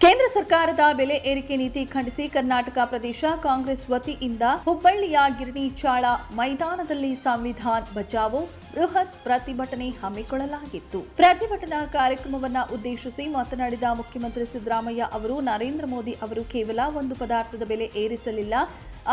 ಕೇಂದ್ರ ಸರ್ಕಾರದ ಬೆಲೆ ಏರಿಕೆ ನೀತಿ ಖಂಡಿಸಿ ಕರ್ನಾಟಕ ಪ್ರದೇಶ ಕಾಂಗ್ರೆಸ್ ವತಿಯಿಂದ ಹುಬ್ಬಳ್ಳಿಯ ಗಿರಣಿ ಚಾಳ ಮೈದಾನದಲ್ಲಿ ಸಂವಿಧಾನ ಬಚಾವೋ ಬೃಹತ್ ಪ್ರತಿಭಟನೆ ಹಮ್ಮಿಕೊಳ್ಳಲಾಗಿತ್ತು. ಪ್ರತಿಭಟನಾ ಕಾರ್ಯಕ್ರಮವನ್ನು ಉದ್ದೇಶಿಸಿ ಮಾತನಾಡಿದ ಮುಖ್ಯಮಂತ್ರಿ ಸಿದ್ದರಾಮಯ್ಯ ಅವರು, ನರೇಂದ್ರ ಮೋದಿ ಅವರು ಕೇವಲ ಒಂದು ಪದಾರ್ಥದ ಬೆಲೆ ಏರಿಸಲಿಲ್ಲ,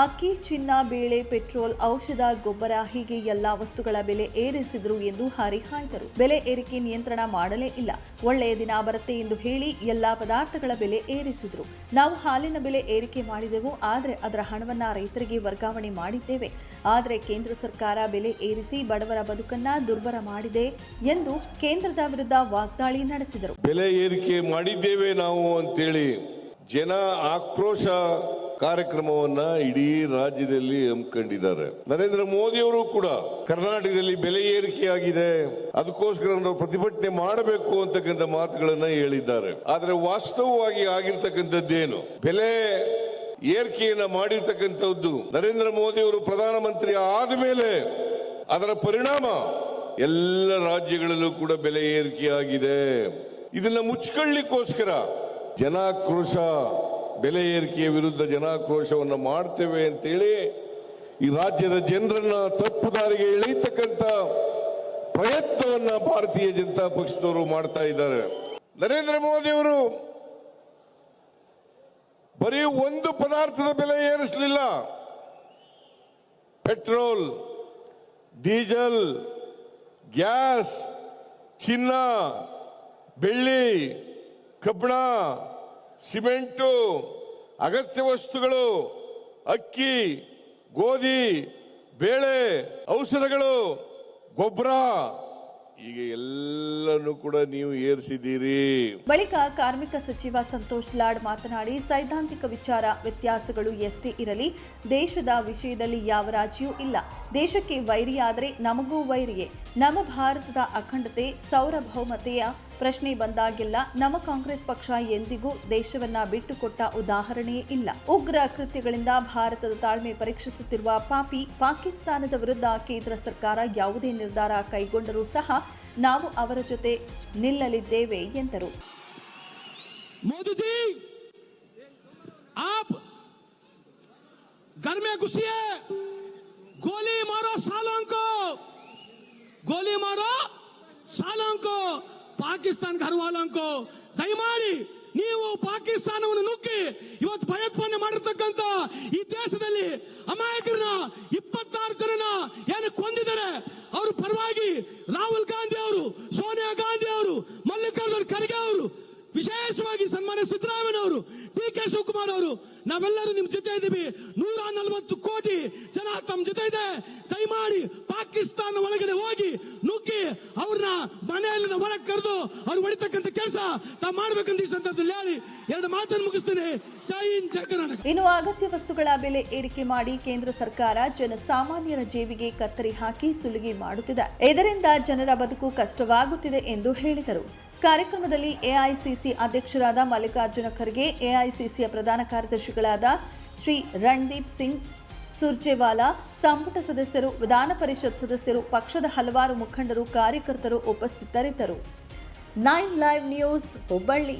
ಅಕ್ಕಿ, ಚಿನ್ನ, ಬೇಳೆ, ಪೆಟ್ರೋಲ್, ಔಷಧ, ಗೊಬ್ಬರ ಹೀಗೆ ಎಲ್ಲಾ ವಸ್ತುಗಳ ಬೆಲೆ ಏರಿಸಿದರು ಎಂದು ಹರಿಹಾಯ್ದರು. ಬೆಲೆ ಏರಿಕೆ ನಿಯಂತ್ರಣ ಮಾಡಲೇ ಇಲ್ಲ, ಒಳ್ಳೆಯ ದಿನ ಬರುತ್ತೆ ಎಂದು ಹೇಳಿ ಎಲ್ಲಾ ಪದಾರ್ಥಗಳ ಬೆಲೆ ಏರಿಸಿದ್ರು. ನಾವು ಹಾಲಿನ ಬೆಲೆ ಏರಿಕೆ ಮಾಡಿದೆವು, ಆದರೆ ಅದರ ಹಣವನ್ನ ರೈತರಿಗೆ ವರ್ಗಾವಣೆ ಮಾಡಿದ್ದೇವೆ. ಆದರೆ ಕೇಂದ್ರ ಸರ್ಕಾರ ಬೆಲೆ ಏರಿಸಿ ಬಡವರ ಬದುಕನ್ನ ದುರ್ಬರ ಮಾಡಿದೆ ಎಂದು ಕೇಂದ್ರದ ವಿರುದ್ಧ ವಾಗ್ದಾಳಿ ನಡೆಸಿದರು. ಬೆಲೆ ಏರಿಕೆ ಮಾಡಿದ್ದೇವೆ ನಾವು ಅಂತೇಳಿ ಜನ ಆಕ್ರೋಶ ಕಾರ್ಯಕ್ರಮವನ್ನ ಇಡೀ ರಾಜ್ಯದಲ್ಲಿ ಹಮ್ಮಿಕೊಂಡಿದ್ದಾರೆ. ನರೇಂದ್ರ ಮೋದಿ ಅವರು ಕೂಡ ಕರ್ನಾಟಕದಲ್ಲಿ ಬೆಲೆ ಏರಿಕೆಯಾಗಿದೆ, ಅದಕ್ಕೋಸ್ಕರ ನಾವು ಪ್ರತಿಭಟನೆ ಮಾಡಬೇಕು ಅಂತಕ್ಕಂಥ ಮಾತುಗಳನ್ನ ಹೇಳಿದ್ದಾರೆ. ಆದರೆ ವಾಸ್ತವವಾಗಿ ಆಗಿರ್ತಕ್ಕಂಥದ್ದೇನು? ಬೆಲೆ ಏರಿಕೆಯನ್ನ ಮಾಡಿರ್ತಕ್ಕಂಥದ್ದು ನರೇಂದ್ರ ಮೋದಿ ಅವರು ಪ್ರಧಾನಮಂತ್ರಿ ಆದ ಮೇಲೆ ಅದರ ಪರಿಣಾಮ ಎಲ್ಲ ರಾಜ್ಯಗಳಲ್ಲೂ ಕೂಡ ಬೆಲೆ ಏರಿಕೆಯಾಗಿದೆ. ಇದನ್ನ ಮುಚ್ಚಿಕೊಳ್ಳಿಕ್ಕೋಸ್ಕರ ಜನಾಕ್ರೋಶ, ಬೆಲೆ ಏರಿಕೆಯ ವಿರುದ್ಧ ಜನಾಕ್ರೋಶವನ್ನು ಮಾಡ್ತೇವೆ ಅಂತೇಳಿ ಈ ರಾಜ್ಯದ ಜನರನ್ನ ತಪ್ಪು ದಾರಿಗೆ ಎಳೆಯತಕ್ಕಂಥ ಪ್ರಯತ್ನವನ್ನ ಭಾರತೀಯ ಜನತಾ ಪಕ್ಷದವರು ಮಾಡ್ತಾ ಇದ್ದಾರೆ. ನರೇಂದ್ರ ಮೋದಿ ಅವರು ಬರೀ ಒಂದು ಪದಾರ್ಥದ ಬೆಲೆ ಏರಿಸಲಿಲ್ಲ. ಪೆಟ್ರೋಲ್, ಡೀಸೆಲ್, ಗ್ಯಾಸ್, ಚಿನ್ನ, ಬೆಳ್ಳಿ, ಕಬ್ಬಣ, ಸಿಮೆಂಟು, ಅಗತ್ಯ ವಸ್ತುಗಳು, ಅಕ್ಕಿ, ಗೋಧಿ, ಬೇಳೆ, ಔಷಧಗಳು, ಗೊಬ್ಬರ ಈಗ ಎಲ್ಲನೂ ಕೂಡ ನೀವು ಏರಿಸಿದ್ದೀರಿ. ಬಳಿಕ ಕಾರ್ಮಿಕ ಸಚಿವ ಸಂತೋಷ್ ಲಾಡ್ ಮಾತನಾಡಿ, ಸೈದ್ಧಾಂತಿಕ ವಿಚಾರ ವ್ಯತ್ಯಾಸಗಳು ಎಷ್ಟೇ ಇರಲಿ, ದೇಶದ ವಿಷಯದಲ್ಲಿ ಯಾವ ರಾಜಿಯೂ ಇಲ್ಲ. ದೇಶಕ್ಕೆ ವೈರಿಯಾದರೆ ನಮಗೂ ವೈರಿಯೇ. ನಮ್ಮ ಭಾರತದ ಅಖಂಡತೆ, ಸಾರ್ವಭೌಮತೆಯ ಪ್ರಶ್ನೆ ಬಂದಾಗೆಲ್ಲ ನಮ್ಮ ಕಾಂಗ್ರೆಸ್ ಪಕ್ಷ ಎಂದಿಗೂ ದೇಶವನ್ನ ಬಿಟ್ಟುಕೊಟ್ಟ ಉದಾಹರಣೆಯೇ ಇಲ್ಲ. ಉಗ್ರ ಕೃತ್ಯಗಳಿಂದ ಭಾರತದ ತಾಳ್ಮೆ ಪರೀಕ್ಷಿಸುತ್ತಿರುವ ಪಾಪಿ ಪಾಕಿಸ್ತಾನದ ವಿರುದ್ಧ ಕೇಂದ್ರ ಸರ್ಕಾರ ಯಾವುದೇ ನಿರ್ಧಾರ ಕೈಗೊಂಡರೂ ಸಹ ನಾವು ಅವರ ಜೊತೆ ನಿಲ್ಲಲಿದ್ದೇವೆ ಎಂದರು. ಮೋದಿ आप घर में घुसिए, गोली मारो सालों को, गोली मारो सालों को, ಪಾಕಿಸ್ತಾನ ಘರ್ವಾಲಂಕೋ ದಯಮಾಡಿ ನೀವು ಪಾಕಿಸ್ತಾನವನ್ನು ನುಗ್ಗಿ ಇವತ್ತು ಭಯೋತ್ಪಾದನೆ ಮಾಡಿರ್ತಕ್ಕಂಥ ಈ ದೇಶದಲ್ಲಿ ಅಮಾಯಕರನ್ನ 26 ಜನನ ಏನು ಕೊಂದಿದ್ದಾರೆ. ಅವರು ಪರವಾಗಿ ರಾಹುಲ್ ಗಾಂಧಿ ಅವರು, ಸೋನಿಯಾ ಗಾಂಧಿ ಅವರು, ಮಲ್ಲಿಕಾರ್ಜುನ ಖರ್ಗೆ ಅವರು, ವಿಶೇಷವಾಗಿ ಸನ್ಮಾನ್ಯ ಸಿದ್ದರಾಮಯ್ಯ ಅವರು, ಡಿ.ಕೆ. ಶಿವಕುಮಾರ್ ಅವರು, ನಾವೆಲ್ಲರೂ ನಿಮ್ ಜೊತೆ ಇದ್ದೀವಿ. 140 ಕೋಟಿ ಜನ ತಮ್ಮ ಜೊತೆ ಇದೆ. ದಯಮಾಡಿ ಪಾಕಿಸ್ತಾನ ಒಳಗಡೆ ಹೋಗಿ ನುಗ್ಗಿ ಅವ್ರನ್ನ ಮನೆಯಲ್ಲಿಂದ ಹೊರಗೆ ಕರೆದು ಅವ್ರು ಹೊಡಿತಕ್ಕಂಥ ಕೆಲಸ ತಾವು ಮಾಡ್ಬೇಕಂತ ಈ ಸಂದರ್ಭದಲ್ಲಿ ಹೇಳಿ ಎರಡು ಮಾತನ್ನು ಮುಗಿಸ್ತೇನೆ. ಜೈ ಹಿಂದ್, ಜೈ ಕರ್ನಾಟಕ. ಇನ್ನು ಅಗತ್ಯ ವಸ್ತುಗಳ ಬೆಲೆ ಏರಿಕೆ ಮಾಡಿ ಕೇಂದ್ರ ಸರ್ಕಾರ ಜನಸಾಮಾನ್ಯರ ಜೇಬಿಗೆ ಕತ್ತರಿ ಹಾಕಿ ಸುಲಿಗೆ ಮಾಡುತ್ತಿದೆ. ಇದರಿಂದ ಜನರ ಬದುಕು ಕಷ್ಟವಾಗುತ್ತಿದೆ ಎಂದು ಹೇಳಿದರು. ಕಾರ್ಯಕ್ರಮದಲ್ಲಿ ಎಐಸಿಸಿ ಅಧ್ಯಕ್ಷರಾದ ಮಲ್ಲಿಕಾರ್ಜುನ ಖರ್ಗೆ, ಎಐಸಿಸಿಯ ಪ್ರಧಾನ ಕಾರ್ಯದರ್ಶಿಗಳಾದ ಶ್ರೀ ರಣದೀಪ್ ಸಿಂಗ್ ಸುರ್ಜೇವಾಲಾ, ಸಂಪುಟ ಸದಸ್ಯರು, ವಿಧಾನ ಪರಿಷತ್ ಸದಸ್ಯರು, ಪಕ್ಷದ ಹಲವಾರು ಮುಖಂಡರು, ಕಾರ್ಯಕರ್ತರು ಉಪಸ್ಥಿತರಿದ್ದರು. 9 ಲೈವ್ ನ್ಯೂಸ್, ಹುಬ್ಬಳ್ಳಿ.